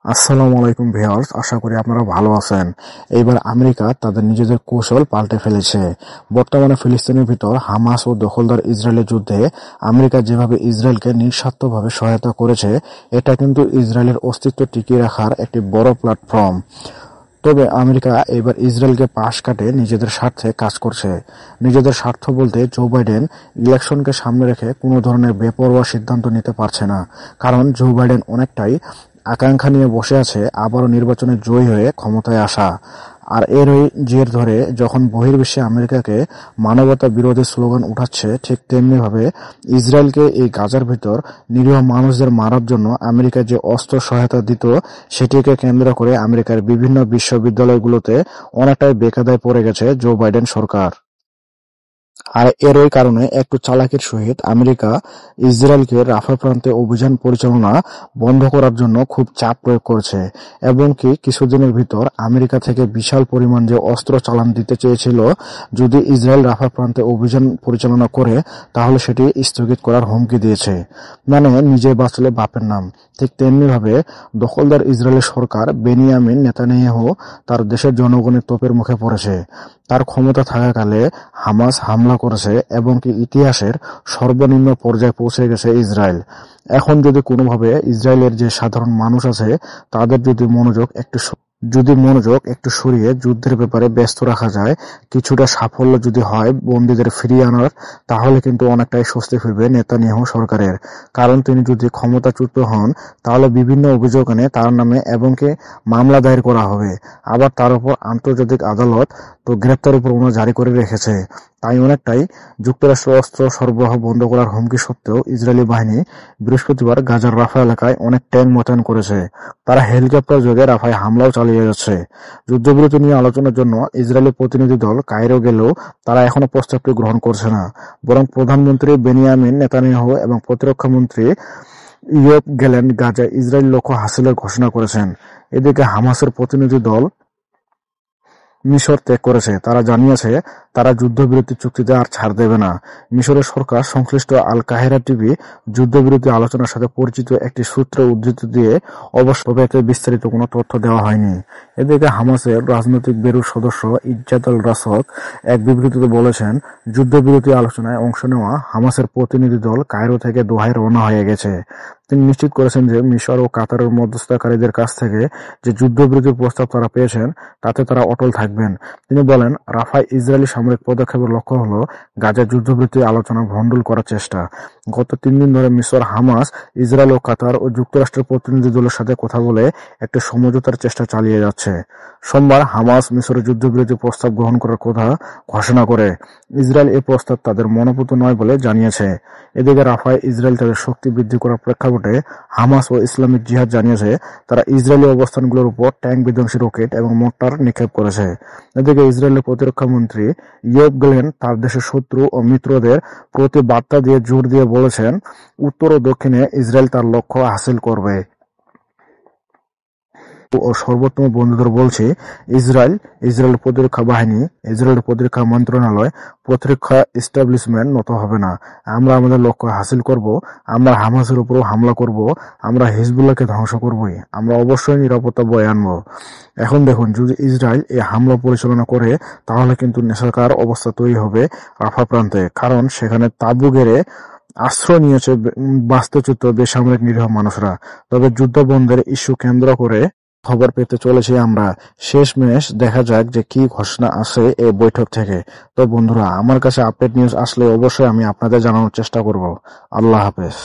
আসসালামু আলাইকুম ভিউয়ার্স, আশা করি আপনারা ভালো আছেন। এইবার আমেরিকা তাদের নিজেদের কৌশল পাল্টে ফেলেছে। বর্তমানে ফিলিস্তিনের ভিতর হামাস ও দখলদার ইসরায়েলের যুদ্ধে আমেরিকা যেভাবে ইসরায়েলকে নিঃস্বার্থভাবে সহায়তা করেছে, এটা কিন্তু ইসরায়েলের অস্তিত্ব টিকিয়ে রাখার একটি বড় প্ল্যাটফর্ম। তবে আমেরিকা এবার ইসরায়েলকে পাশ কাটে নিজেদের স্বার্থে কাজ করছে। নিজেদের স্বার্থ বলতে জো বাইডেন ইলেকশনকে সামনে রেখে কোনো ধরনের বেপরোয়া সিদ্ধান্ত নিতে পারছে না, কারণ জো বাইডেন অনেকটাই আকাঙ্ক্ষা নিয়ে বসে আছে আবারও নির্বাচনে জয়ী হয়ে ক্ষমতায় আসা। আর এরই জের ধরে যখন বহির্বিশ্বে আমেরিকাকে মানবতা বিরোধী স্লোগান উঠাচ্ছে, ঠিক তেমনিভাবে ইসরায়েলকে এই গাজার ভিতর নিরীহ মানুষদের মারার জন্য আমেরিকা যে অস্ত্র সহায়তা দিত, সেটিকে কেন্দ্র করে আমেরিকার বিভিন্ন বিশ্ববিদ্যালয়গুলোতে অনেকটাই বেকায়দায় পড়ে গেছে জো বাইডেন সরকার। আর এরই কারণে একটু চালাকির সহিত আমেরিকা ইসরায়েলকে রাফা প্রান্তে অভিযান পরিচালনা বন্ধ করার জন্য খুব চাপ প্রয়োগ করছে, এবং কি কিছুদিনের ভিতর আমেরিকা থেকে বিশাল পরিমাণ যে অস্ত্র চালান দিতে চেয়েছিল, যদি ইসরায়েল রাফা প্রান্তে অভিযান পরিচালনা করে তাহলে সেটি স্থগিত করার হুমকি দিয়েছে। মানে নিজে বাঁচলে বাপের নাম। ঠিক তেমনিভাবে দখলদার ইসরায়েলের সরকার বেনিয়ামিন নেতানিয়াহু তার দেশের জনগণের তোপের মুখে পড়েছে। তার ক্ষমতা থাকাকালে হামাস হামলা করেছে, এবং কি ইতিহাসের সর্বনিম্ন পর্যায়ে পৌঁছে গেছে ইসরায়েল। এখন যদি কোনোভাবে ইসরায়েলের যে সাধারণ মানুষ আছে তাদের যদি মনোযোগ একটু সরিয়ে যুদ্ধের ব্যাপারে ব্যস্ত রাখা যায়, কিছুটা সাফল্য যদি হয় বন্দীদের ফিরিয়ে আনার, তাহলে কিন্তু অনেকটাই স্বস্তি ফিরবে নেতানিয়াহু সরকারের। কারণ তিনি যদি ক্ষমতাচ্যুত হন তাহলে বিভিন্ন অভিযোগ এনে তার নামে এবং কি মামলা দায়ের করা হবে। আবার তার উপর আন্তর্জাতিক আদালত তো গ্রেপ্তার পরোয়ানা জারি করে রেখেছে। তাই অনেকটাই যুক্তরাষ্ট্র অস্ত্র সরবরাহ বন্ধ করার হুমকি সত্ত্বেও ইসরায়েলি বাহিনী বৃহস্পতিবার গাজার রাফা এলাকায় অনেক ট্যাঙ্ক মোতায়েন করেছে। তারা হেলিকপ্টার যোগে রাফায় হামলাও চালিয়ে যাচ্ছে। যুদ্ধবিরতি নিয়ে আলোচনার জন্য ইসরায়েলি প্রতিনিধি দল কায়রো গেলেও তারা এখনো প্রস্তাবটি গ্রহণ করছে না, বরং প্রধানমন্ত্রী বেনিয়ামিন নেতানিয়াহু এবং প্রতিরক্ষা মন্ত্রী ইয়োব গ্যালেন্ট গাজায় ইসরায়েল লক্ষ্য হাসিলের ঘোষণা করেছেন। এদিকে হামাসের প্রতিনিধি দল মিশর ত্যাগ করেছে। তারা জানিয়েছে তারা যুদ্ধবিরতি চুক্তিতে আর ছাড় দেবে না। মিশরের সরকার সংশ্লিষ্ট আল কাহিরা টিভি যুদ্ধবিরতি আলোচনার সাথে পরিচিত একটি সূত্রের উদ্ধৃতি দিয়ে অবশ্য এতে বিস্তারিত কোনো তথ্য দেওয়া হয়নি। এদিকে হামাসের রাজনৈতিক ব্যুরোর সদস্য ইজ্জাত আল রাসক এক বিবৃতিতে বলেছেন, যুদ্ধবিরতি আলোচনায় অংশ নেওয়া হামাসের প্রতিনিধি দল কায়রো থেকে দোহায় রওনা হয়ে গেছে। তিনি নিশ্চিত করেছেন যে মিশর ও কাতারের মধ্যস্থতাকারীদের কাছ থেকে যে যুদ্ধবিরতির প্রস্তাব তারা পেয়েছেন তাতে তারা অটল থাকবেন। তিনি বলেন, রাফায় ইসরায়েলি সামরিক পদক্ষেপের লক্ষ্য হল গাজার যুদ্ধবিরতি আলোচনা ভণ্ডুল করার চেষ্টা। গত 3 দিন ধরে মিশর, হামাস, ইসরায়েল ও কাতার ও যুক্তরাষ্ট্রের প্রতিনিধি দলের সাথে কথা বলে একটি সমঝোতার চেষ্টা চালিয়ে যাচ্ছে। সোমবার হামাস মিশরের যুদ্ধবিরতি প্রস্তাব গ্রহণ করার কথা ঘোষণা করে ইসরায়েল এই প্রস্তাব তাদের মনোপুত নয় বলে জানিয়েছে। এদিকে রাফায় ইসরায়েল তাদের শক্তি বৃদ্ধি করার প্রেক্ষাপটে হামাস ও ইসলামিক জিহাদ জানিয়েছে তারা ইসরায়েলি অবস্থানগুলোর উপর ট্যাঙ্ক বিধ্বংসী রকেট এবং মোর্টার নিক্ষেপ করেছে। এদিকে ইসরায়েলের প্রতিরক্ষা মন্ত্রী ইয়োব গ্যালেন্ট তার দেশের শত্রু ও মিত্রদের প্রতি বার্তা দিয়ে জোর দিয়ে বলেছেন, উত্তর ও দক্ষিণে ইসরায়েল তার লক্ষ্য হাসিল করবে। ও সর্বোত্তম বন্ধুদের বলছি, ইসরায়েল প্রতিরক্ষা বাহিনী, ইসরায়েলের প্রতিরক্ষা মন্ত্রণালয়, প্রতিরক্ষা এস্টাবলিশমেন্ট নত হবে না। আমরা আমাদের লক্ষ্য হাসিল করব। আমরা হামাসের উপরও হামলা করব। আমরা হিজবুল্লাহকে ধ্বংস করবই। আমরা অবশ্যই নিরাপত্তা বয়ে আনব। এখন দেখুন, যদি ইসরায়েল এই হামলা পরিচালনা করে তাহলে কিন্তু নেশাকার অবস্থা তৈরি হবে রাফা প্রান্তে, কারণ সেখানে তাঁবু গেড়ে আশ্রয় নিয়েছে বাস্তুচ্যুত বেসামরিক নিরীহ মানুষরা। তবে যুদ্ধ বন্ধের ইস্যু কেন্দ্র করে খবর পেতে চলেছি আমরা। শেষমেশ দেখা যাক যে কি ঘোষণা আসে এই বৈঠক থেকে। তো বন্ধুরা, আমার কাছে আপডেট নিউজ আসলে অবশ্যই আমি আপনাদের জানানোর চেষ্টা করব। আল্লাহ হাফেজ।